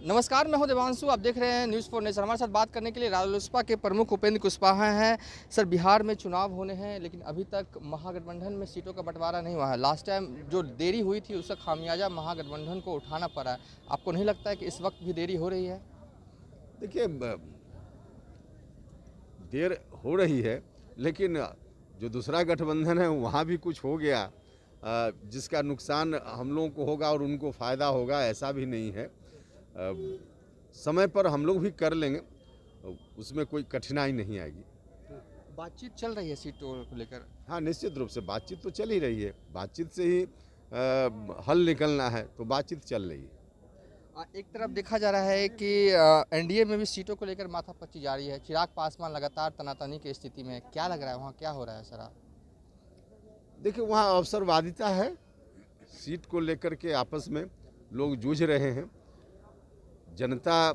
नमस्कार, मैं हूं देवांशु। आप देख रहे हैं न्यूज़ फॉर नेशन। हमारे साथ बात करने के लिए रालोसपा के प्रमुख उपेंद्र कुशवाहा हैं। सर, बिहार में चुनाव होने हैं लेकिन अभी तक महागठबंधन में सीटों का बंटवारा नहीं हुआ है। लास्ट टाइम जो देरी हुई थी उसका खामियाजा महागठबंधन को उठाना पड़ा है। आपको नहीं लगता है कि इस वक्त भी देरी हो रही है? देखिए, देर हो रही है, लेकिन जो दूसरा गठबंधन है वहाँ भी कुछ हो गया जिसका नुकसान हम लोगों को होगा और उनको फ़ायदा होगा, ऐसा भी नहीं है। समय पर हम लोग भी कर लेंगे, उसमें कोई कठिनाई नहीं आएगी। बातचीत चल रही है सीटों को लेकर? हाँ, निश्चित रूप से बातचीत तो चल ही रही है। बातचीत से ही हल निकलना है, तो बातचीत चल रही है। एक तरफ देखा जा रहा है कि एनडीए में भी सीटों को लेकर माथापच्ची जारी है। चिराग पासवान लगातार तनातनी की स्थिति में है। क्या लग रहा है, वहाँ क्या हो रहा है सर? देखिए, वहाँ अवसरवादिता है। सीट को लेकर के आपस में लोग जूझ रहे हैं। जनता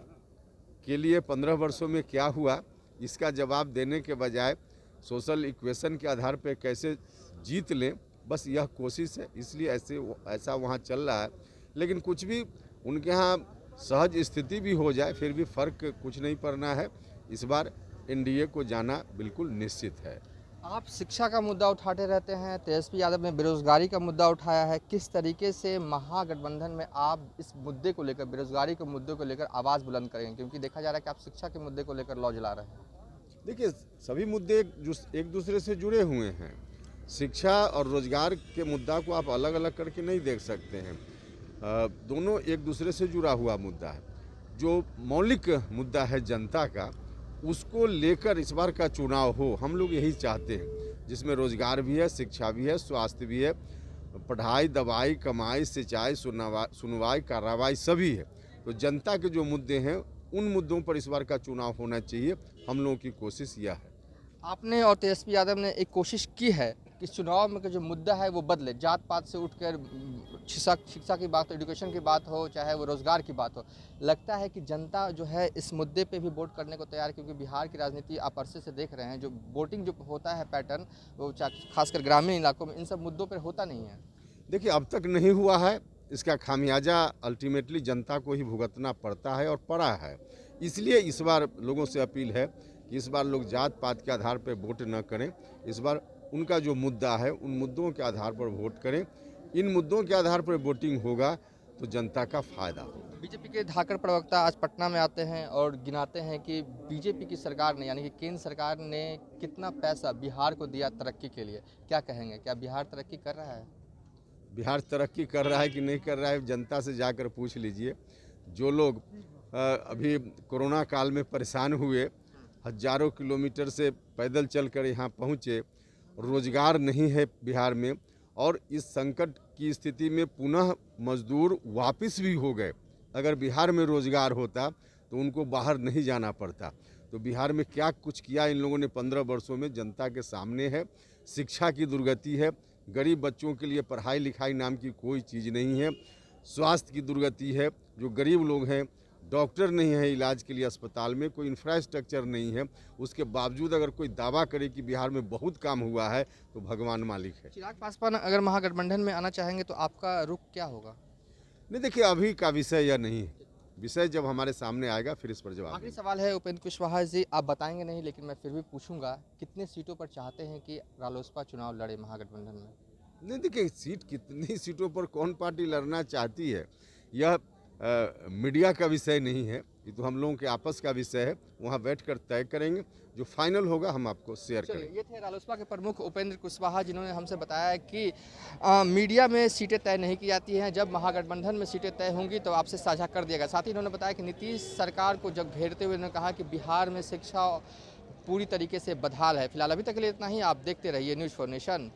के लिए 15 वर्षों में क्या हुआ, इसका जवाब देने के बजाय सोशल इक्वेशन के आधार पर कैसे जीत लें, बस यह कोशिश है। इसलिए ऐसा वहाँ चल रहा है। लेकिन कुछ भी उनके यहाँ सहज स्थिति भी हो जाए, फिर भी फ़र्क कुछ नहीं पड़ना है। इस बार एनडीए को जाना बिल्कुल निश्चित है। आप शिक्षा का मुद्दा उठाते रहते हैं, तेजस्वी यादव ने बेरोजगारी का मुद्दा उठाया है। किस तरीके से महागठबंधन में आप इस मुद्दे को लेकर, बेरोजगारी के मुद्दे को लेकर आवाज़ बुलंद करेंगे? क्योंकि देखा जा रहा है कि आप शिक्षा के मुद्दे को लेकर लौ जला रहे हैं। देखिए, सभी मुद्दे एक दूसरे से जुड़े हुए हैं। शिक्षा और रोजगार के मुद्दा को आप अलग अलग करके नहीं देख सकते हैं। दोनों एक दूसरे से जुड़ा हुआ मुद्दा है। जो मौलिक मुद्दा है जनता का, उसको लेकर इस बार का चुनाव हो, हम लोग यही चाहते हैं, जिसमें रोजगार भी है, शिक्षा भी है, स्वास्थ्य भी है, पढ़ाई, दवाई, कमाई, सिंचाई, सुनवाई, कार्रवाई सभी है। तो जनता के जो मुद्दे हैं, उन मुद्दों पर इस बार का चुनाव होना चाहिए। हम लोगों की कोशिश यह है। आपने और तेजस्वी यादव ने एक कोशिश की है कि चुनाव में का जो मुद्दा है वो बदले। जात पात से उठकर शिक्षा की बात हो, एजुकेशन की बात हो, चाहे वो रोज़गार की बात हो। लगता है कि जनता जो है इस मुद्दे पे भी वोट करने को तैयार, क्योंकि बिहार की राजनीति आप अरसे से देख रहे हैं, जो वोटिंग जो होता है पैटर्न, वो खासकर ग्रामीण इलाकों में इन सब मुद्दों पर होता नहीं है। देखिए, अब तक नहीं हुआ है। इसका खामियाजा अल्टीमेटली जनता को ही भुगतना पड़ता है और पड़ा है। इसलिए इस बार लोगों से अपील है कि इस बार लोग जात पात के आधार पर वोट न करें। इस बार उनका जो मुद्दा है, उन मुद्दों के आधार पर वोट करें। इन मुद्दों के आधार पर वोटिंग होगा तो जनता का फायदा होगा। बीजेपी के धाकड़ प्रवक्ता आज पटना में आते हैं और गिनाते हैं कि बीजेपी की सरकार ने, यानी कि केंद्र सरकार ने कितना पैसा बिहार को दिया तरक्की के लिए। क्या कहेंगे, क्या बिहार तरक्की कर रहा है? बिहार तरक्की कर रहा है कि नहीं कर रहा है, जनता से जाकर पूछ लीजिए। जो लोग अभी कोरोना काल में परेशान हुए, हजारों किलोमीटर से पैदल चलकर यहाँ पहुँचे, रोजगार नहीं है बिहार में, और इस संकट की स्थिति में पुनः मजदूर वापस भी हो गए। अगर बिहार में रोजगार होता तो उनको बाहर नहीं जाना पड़ता। तो बिहार में क्या कुछ किया इन लोगों ने 15 वर्षों में, जनता के सामने है। शिक्षा की दुर्गति है, गरीब बच्चों के लिए पढ़ाई लिखाई नाम की कोई चीज़ नहीं है। स्वास्थ्य की दुर्गति है, जो गरीब लोग हैं, डॉक्टर नहीं है इलाज के लिए अस्पताल में, कोई इंफ्रास्ट्रक्चर नहीं है। उसके बावजूद अगर कोई दावा करे कि बिहार में बहुत काम हुआ है तो भगवान मालिक है। चिराग पासवान अगर महागठबंधन में आना चाहेंगे तो आपका रुख क्या होगा? नहीं, देखिए, अभी का विषय यह नहीं है। विषय जब हमारे सामने आएगा फिर इस पर जवाब आखिरी देंगे। सवाल है उपेंद्र कुशवाहा जी, आप बताएंगे नहीं लेकिन मैं फिर भी पूछूंगा, कितने सीटों पर चाहते हैं कि रालोसपा चुनाव लड़े महागठबंधन में? नहीं, देखिए, सीट कितनी सीटों पर कौन पार्टी लड़ना चाहती है, यह मीडिया का विषय नहीं है। ये तो हम लोगों के आपस का विषय है। वहाँ बैठकर तय करेंगे, जो फाइनल होगा हम आपको शेयर करेंगे। ये थे रालोसपा के प्रमुख उपेंद्र कुशवाहा, जिन्होंने हमसे बताया कि मीडिया में सीटें तय नहीं की जाती हैं, जब महागठबंधन में सीटें तय होंगी तो आपसे साझा कर दिया गया। साथ ही उन्होंने बताया कि नीतीश सरकार को जब घेरते हुए उन्होंने कहा कि बिहार में शिक्षा पूरी तरीके से बदहाल है। फिलहाल अभी तक के लिए इतना ही। आप देखते रहिए न्यूज़ फॉर नेशन।